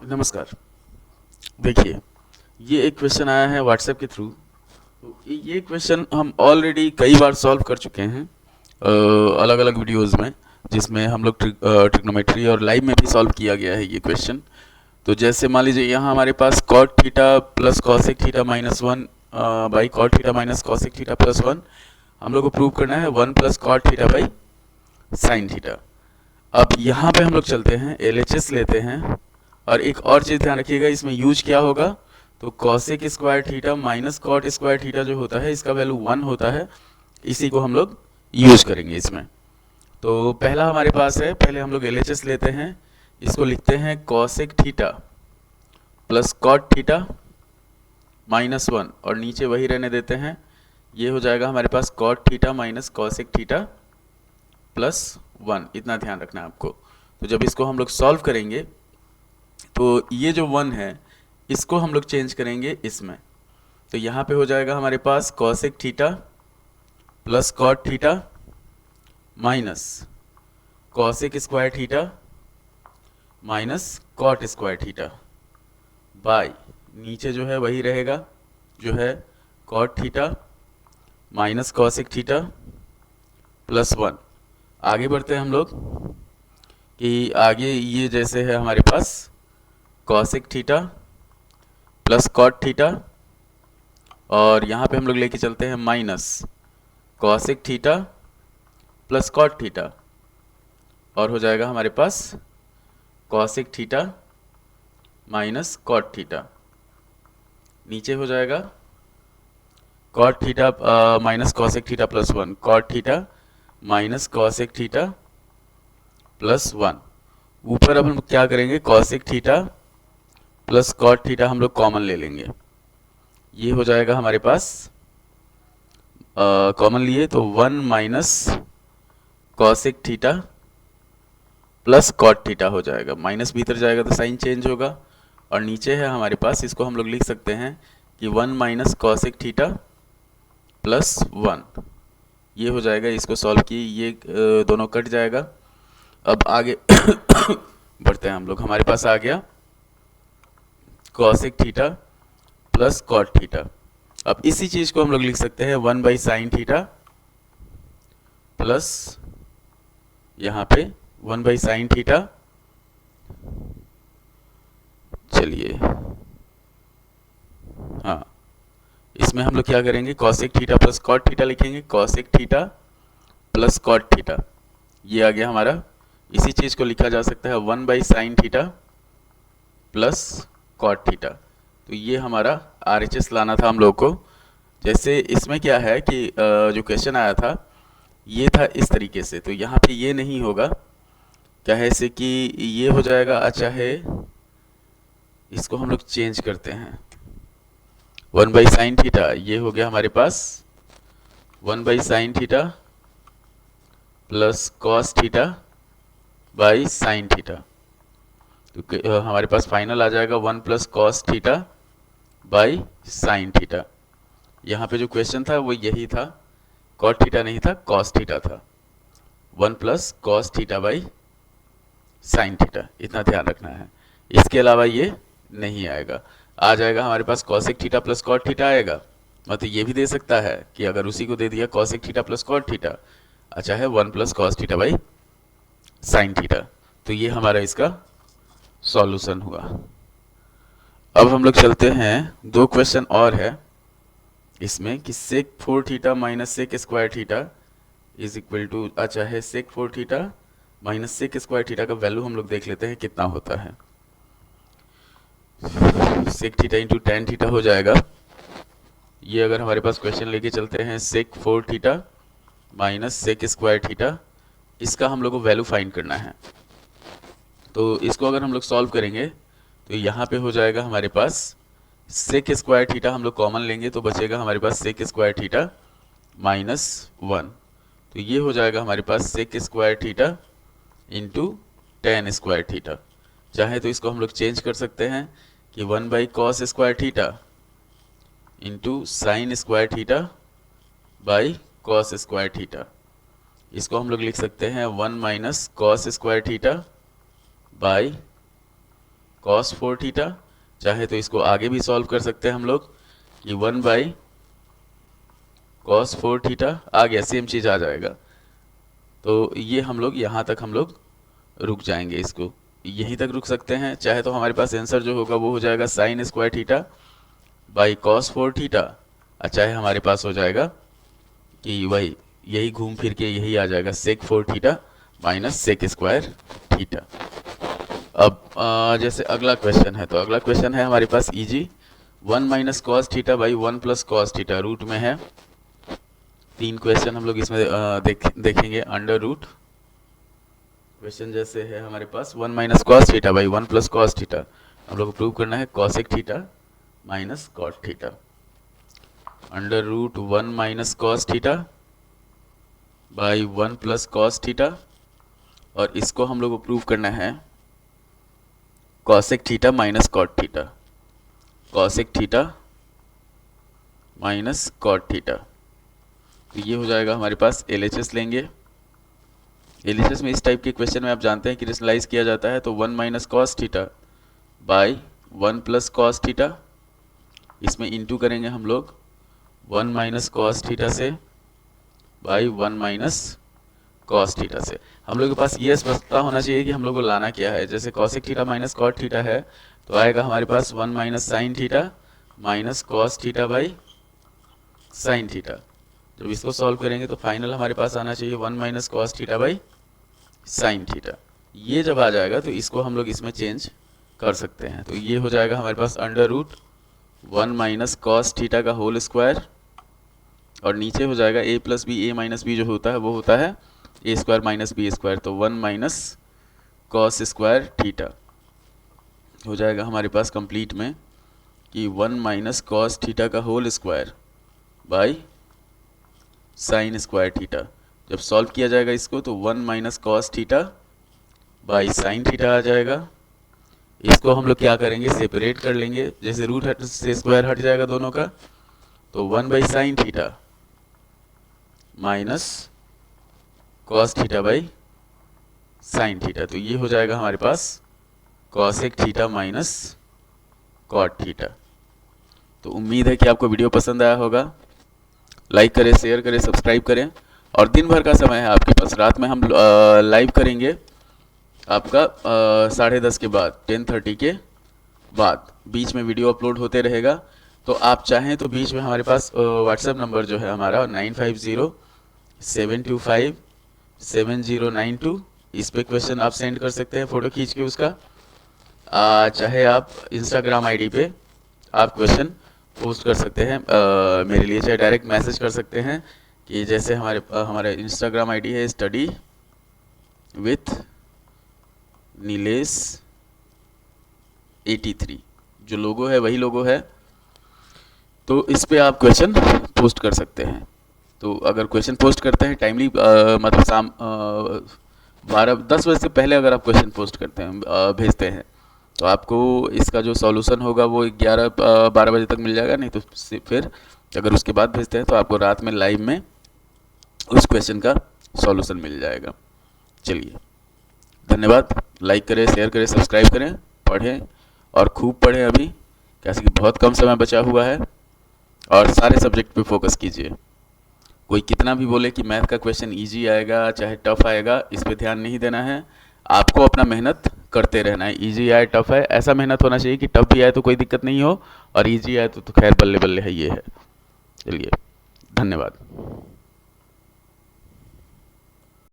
नमस्कार। देखिए, ये एक क्वेश्चन आया है व्हाट्सएप के थ्रू। तो ये क्वेश्चन हम ऑलरेडी कई बार सॉल्व कर चुके हैं अलग अलग वीडियोस में, जिसमें हम लोग ट्रिग्नोमेट्री और लाइव में भी सॉल्व किया गया है ये क्वेश्चन। तो जैसे मान लीजिए यहाँ हमारे पास cot theta plus cosec theta minus one by cot theta minus cosec theta plus one, हम लोग को प्रूव करना है one plus cot theta by sine theta. अब यहाँ पे हम लोग चलते हैं, एलएचएस लेते हैं, और एक और चीज़ ध्यान रखिएगा, इसमें यूज क्या होगा, तो cosec square theta minus cot square theta जो होता है इसका वैल्यू वन होता है, इसी को हम लोग यूज करेंगे इसमें। तो पहला हमारे पास है, पहले हम लोग एलएचएस लेते हैं, इसको लिखते हैं cosec theta plus cot theta minus one, और नीचे वही रहने देते हैं, ये हो जाएगा हमारे पास cot theta minus cosec theta plus one. इतना ध्यान रखना है आपको। तो जब इसको हम लोग सॉल्व करेंगे तो ये जो वन है इसको हम लोग चेंज करेंगे इसमें। तो यहाँ पे हो जाएगा हमारे पास cosec theta plus cot theta minus cosec square theta minus cot square theta by, नीचे जो है वही रहेगा, जो है cot theta minus cosec theta plus one. आगे बढ़ते हैं हम लोग कि आगे ये जैसे है हमारे पास cosec theta plus cot theta, और यहाँ पे हम लोग लेके चलते हैं minus cosec theta plus cot theta, और हो जाएगा हमारे पास cosec theta minus cot theta. नीचे हो जाएगा cot theta minus cosec theta plus one, cot theta minus cosec theta plus one. ऊपर अब हम क्या करेंगे, cosec theta plus cot theta हम लोग कॉमन ले लेंगे, ये हो जाएगा हमारे पास कॉमन लिए तो one minus cosec theta plus cot theta हो जाएगा, माइनस भीतर जाएगा तो साइन चेंज होगा, और नीचे है हमारे पास, इसको हम लोग लिख सकते हैं कि one minus cosec theta plus one. ये हो जाएगा, इसको सॉल्व किए ये दोनों कट जाएगा। अब आगे बढ़ते हैं हम लोग, हमारे पास आ गया cosec theta plus cot theta. अब इसी चीज को हम लोग लिख सकते हैं one by sine theta plus यहाँ पे वन बाई साइन थीटा, चलिए हाँ, इसमें हम लोग क्या करेंगे, cosec theta plus cot theta लिखेंगे, cosec theta plus cot theta, ये आ गया हमारा। इसी चीज को लिखा जा सकता है one by sine theta plus cot theta. तो ये हमारा आरएचएस लाना था हम लोग को। जैसे इसमें क्या है कि जो क्वेश्चन आया था ये था इस तरीके से, तो यहाँ पे ये नहीं होगा, क्या है ऐसे कि ये हो जाएगा, अच्छा है इसको हम लोग चेंज करते हैं, वन बाई साइन थीटा ये हो गया हमारे पास one by sine theta plus cos theta by sine theta. तो हमारे पास फाइनल आ जाएगा one plus cos theta by sine theta. यहाँ पे जो क्वेश्चन था वो यही था, कॉट थीटा नहीं था, कॉस थीटा था, one plus cos theta by sine theta, इतना ध्यान रखना है। इसके अलावा ये नहीं आएगा। आ जाएगा हमारे पास cosec theta plus cot theta आएगा, मतलब ये भी दे सकता है कि अगर उसी को दे दिया cosec theta plus cot theta, अच्छा है one plus cos theta by sine theta. तो ये हमारा इसका सॉल्यूशन हुआ। अब हम लोग चलते हैं, दो क्वेश्चन और है इसमें कि sec four theta minus sec square theta is equal to, अच्छा है sec four theta minus sec square theta का वैल्यू हम लोग देख लेते हैं कितना होता है। Sec theta into tan theta हो जाएगा। ये अगर हमारे पास क्वेश्चन लेके चलते हैं sec four theta minus sec square theta, इसका हम लोग को वैल्यू फाइंड करना है। तो इसको अगर हम लोग सॉल्व करेंगे तो यहाँ पे हो जाएगा हमारे पास सेक स्क्वायर थीटा हम लोग कॉमन लेंगे तो बचेगा हमारे पास sec square theta minus one. तो ये हो जाएगा हमारे पास sec square theta into tan square theta. चाहे तो इसको हम लोग चेंज कर सकते हैं कि one by cos square theta into sine square theta by cos square theta. इसको हम लोग लिख सकते हैं one minus cos square theta by cos 4 theta, चाहे तो इसको आगे भी सॉल्व कर सकते हैं हम लोग कि 1 बाई cos 4 थीटा आ गया, सेम चीज़ आ जाएगा। तो ये हम लोग यहाँ तक हम लोग रुक जाएंगे, इसको यहीं तक रुक सकते हैं। चाहे तो हमारे पास आंसर जो होगा वो हो जाएगा sign square theta by cos 4 theta, और चाहे हमारे पास हो जाएगा कि वही यही घूम फिर के यही आ जाएगा sec 4 theta minus sec square theta. अब जैसे अगला क्वेश्चन है, तो अगला क्वेश्चन है हमारे पास easy 1 minus cos theta by 1 plus cos theta, root में है। 3 क्वेश्चन हम लोग इसमें देखेंगे अंडर रूट। क्वेश्चन जैसे है हमारे पास 1 minus cos theta by 1 plus cos theta, हम लोग को प्रूव करना है cosec theta minus cot theta. Under root 1 minus cos theta by 1 plus cos theta, और इसको हम लोग को प्रूव करना है cosec theta minus cot theta, cosec theta minus cot theta. तो ये हो जाएगा हमारे पास LHS लेंगे। LHS में इस टाइप के क्वेश्चन में आप जानते हैं कि रेशनलाइज किया जाता है, तो 1 minus cos theta by 1 plus cos theta, इसमें इंटू करेंगे हम लोग 1 माइनस कॉस थीटा से बाई 1 माइनस कॉस थीटा से। हम लोग के पास ये पता होना चाहिए कि हम लोग को लाना क्या है। जैसे cosec theta minus cot theta है तो आएगा हमारे पास 1 minus sine theta minus cos theta by sine theta. जब इसको सॉल्व करेंगे तो फाइनल हमारे पास आना चाहिए 1 minus cos theta by sine theta. ये जब आ जाएगा तो इसको हम लोग इसमें चेंज कर सकते हैं। तो ये हो जाएगा हमारे पास under root 1 minus cos theta का होल स्क्वायर, और नीचे हो जाएगा a plus B, a minus B जो होता है वो होता है a square minus B square, तो 1 माइनस कॉस स्क्वायर थीटा हो जाएगा हमारे पास कंप्लीट में कि 1 माइनस कॉस थीटा का whole square by sine square theta. जब सॉल्व किया जाएगा इसको तो 1 minus cos theta by sine theta आ जाएगा। इसको हम लोग क्या करेंगे, सेपरेट कर लेंगे। जैसे रूट हट से स्क्वायर हट जाएगा दोनों का, तो 1 by sine theta minus cos theta by sine theta, तो ये हो जाएगा हमारे पास cosec theta minus cot theta. तो उम्मीद है कि आपको वीडियो पसंद आया होगा। लाइक करें, शेयर करें, सब्सक्राइब करें। और दिन भर का समय है आपके पास, रात में हम लाइव करेंगे आपका 10:30 के बाद, 10:30 के बाद बीच में वीडियो अपलोड होते रहेगा। तो आप चाहें तो बीच में हमारे पास व्हाट्सएप नंबर जो है हमारा 9507257092, इस पे क्वेश्चन आप सेंड कर सकते हैं फ़ोटो खींच के उसका। चाहे आप इंस्टाग्राम आईडी पे आप क्वेश्चन पोस्ट कर सकते हैं मेरे लिए, चाहे डायरेक्ट मैसेज कर सकते हैं कि जैसे हमारे इंस्टाग्राम आईडी है स्टडी विथ नीलेश 83, जो लोगो है वही लोगो है। तो इस पे आप क्वेश्चन पोस्ट कर सकते हैं। तो अगर क्वेश्चन पोस्ट करते हैं टाइमली, मतलब शाम 10 बजे से पहले अगर आप क्वेश्चन पोस्ट करते हैं, भेजते हैं, तो आपको इसका जो सॉल्यूशन होगा वो 11-12 बजे तक मिल जाएगा। नहीं तो फिर अगर उसके बाद भेजते हैं तो आपको रात में लाइव में उस क्वेश्चन का सॉल्यूशन मिल जाएगा। चलिए, धन्यवाद। लाइक करें, शेयर करें, सब्सक्राइब करें, पढ़ें और खूब पढ़ें अभी, कैसे कि बहुत कम समय बचा हुआ है, और सारे सब्जेक्ट पे फोकस कीजिए। कोई कितना भी बोले कि मैथ का क्वेश्चन इजी आएगा चाहे टफ आएगा, इस पे ध्यान नहीं देना है। आपको अपना मेहनत करते रहना है। इजी आए टफ है, ऐसा मेहनत होना चाहिए कि टफ भी आए तो कोई दिक्कत नहीं हो, और इजी आए तो खैर बल्ले बल्ले है, ये है। चलिए, धन्यवाद।